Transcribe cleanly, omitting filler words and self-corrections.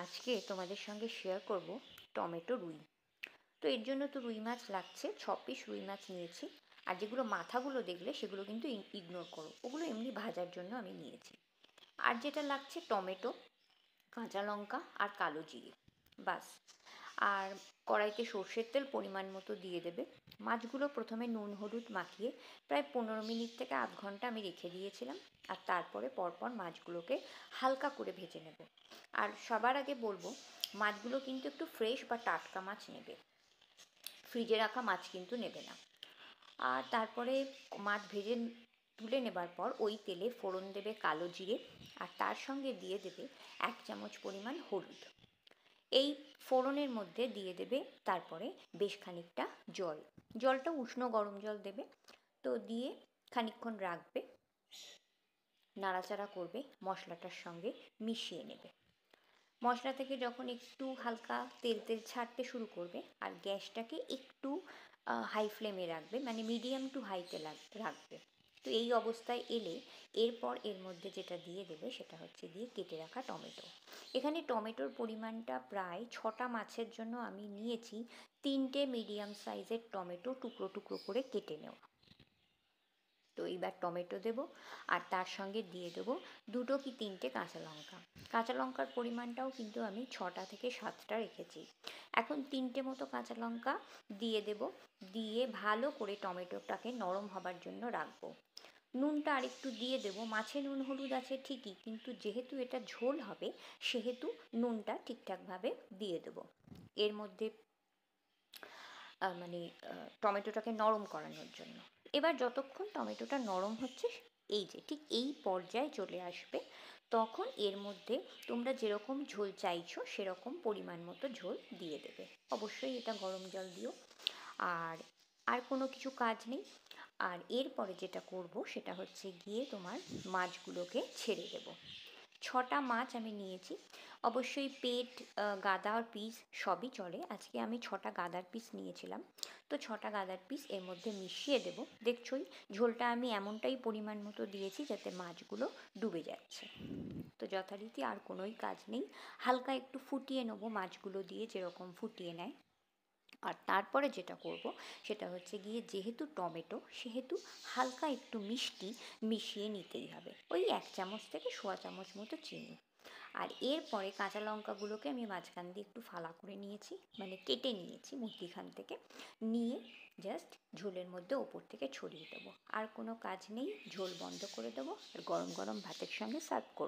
আজকে তোমাদের সঙ্গে শেয়ার করব টমেটো রুই। তো এর জন্য তো রুই মাছ লাগছে, 6 পিস রুই মাছ নিয়েছি। আর যেগুলো মাথাগুলো দেখলে সেগুলো কিন্তু ইগনোর করো, ওগুলো এমনি ভাজার জন্য আমি নিয়েছি। আর যেটা লাগছে টমেটো, কাঁচা লঙ্কা আর কালো জিরে, বাস। আর কড়াইতে সর্ষের তেল পরিমাণ মতো দিয়ে দেবে। মাছগুলো প্রথমে নুন হলুদ মাখিয়ে প্রায় 15 মিনিট থেকে আধ ঘন্টা আমি রেখে দিয়েছিলাম। আর তারপরে পরপর মাছগুলোকে হালকা করে ভেজে নেব। আর সবার আগে বলবো, মাছগুলো কিন্তু একটু ফ্রেশ বা টাটকা মাছ নেবে, ফ্রিজে রাখা মাছ কিন্তু নেবে না। আর তারপরে মাছ ভেজে তুলে নেবার পর ওই তেলে ফোড়ন দেবে কালো জিরে, আর তার সঙ্গে দিয়ে দেবে 1 চামচ পরিমাণ হলুদ। এই ফোড়নের মধ্যে দিয়ে দেবে তারপরে বেশ খানিকটা জল। জলটা উষ্ণ গরম জল দেবে। তো দিয়ে খানিকক্ষণ রাখবে, নাড়াচাড়া করবে, মশলাটার সঙ্গে মিশিয়ে নেবে। মশলা থেকে যখন একটু হালকা তেল তেল ছাড়তে শুরু করবে, আর গ্যাসটাকে একটু হাই ফ্লেমে রাখবে, মানে মিডিয়াম টু হাইতে রাখবে। তো এই অবস্থায় এলে এরপর এর মধ্যে যেটা দিয়ে দেবে সেটা হচ্ছে দিয়ে কেটে রাখা টমেটো। এখানে টমেটোর পরিমাণটা প্রায় 6টা মাছের জন্য আমি নিয়েছি 3টে মিডিয়াম সাইজের টমেটো টুকরো টুকরো করে কেটে নেওয়া। তো এইবার টমেটো দেবো, আর তার সঙ্গে দিয়ে দেবো 2 কি 3টে কাঁচা লঙ্কা। কাঁচা লঙ্কার পরিমাণটাও কিন্তু আমি 6টা থেকে 7টা রেখেছি। এখন 3টে মতো কাঁচা লঙ্কা দিয়ে দেব, দিয়ে ভালো করে টমেটোটাকে নরম হবার জন্য রাখবো। নুনটা আরেকটু দিয়ে দেবো, মাছে নুন হলুদ আছে ঠিকই, কিন্তু যেহেতু এটা ঝোল হবে সেহেতু নুনটা ঠিকঠাকভাবে দিয়ে দেবো এর মধ্যে, মানে টমেটোটাকে নরম করানোর জন্য। এবার যতক্ষণ টমেটোটা নরম হচ্ছে, এই যে ঠিক এই পর্যায়ে চলে আসবে, তখন এর মধ্যে তোমরা যেরকম ঝোল চাইছো সেরকম পরিমাণ মতো ঝোল দিয়ে দেবে। অবশ্যই এটা গরম জল দিও। আর আর কোনো কিছু কাজ নেই। আর এরপরে যেটা করব সেটা হচ্ছে গিয়ে তোমার মাছগুলোকে ছেড়ে দেবো। 6টা মাছ আমি নিয়েছি। অবশ্যই পেট, গাদার পিস সবই চলে। আজকে আমি 6টা গাদার পিস নিয়েছিলাম। তো 6টা গাদার পিস এর মধ্যে মিশিয়ে দেবো। দেখছোই ঝোলটা আমি এমনটাই পরিমাণ মতো দিয়েছি যাতে মাছগুলো ডুবে যাচ্ছে। তো যথারীতি আর কোনোই কাজ নেই, হালকা একটু ফুটিয়ে নেবো মাছগুলো দিয়ে, যেরকম ফুটিয়ে নেয়। আর তারপরে যেটা করব সেটা হচ্ছে গিয়ে, যেহেতু টমেটো সেহেতু হালকা একটু মিষ্টি মিশিয়ে নিতেই হবে, ওই 1 চামচ থেকে 1/4 চামচ মতো চিনি। আর এরপরে কাঁচা লঙ্কাগুলোকে আমি মাঝখান দিয়ে একটু ফালা করে নিয়েছি, মানে কেটে নিয়েছি মধ্যিখান থেকে, নিয়ে জাস্ট ঝোলের মধ্যে ওপর থেকে ছড়িয়ে দেবো। আর কোনো কাজ নেই, ঝোল বন্ধ করে দেবো আর গরম গরম ভাতের সঙ্গে সার্ভ করব।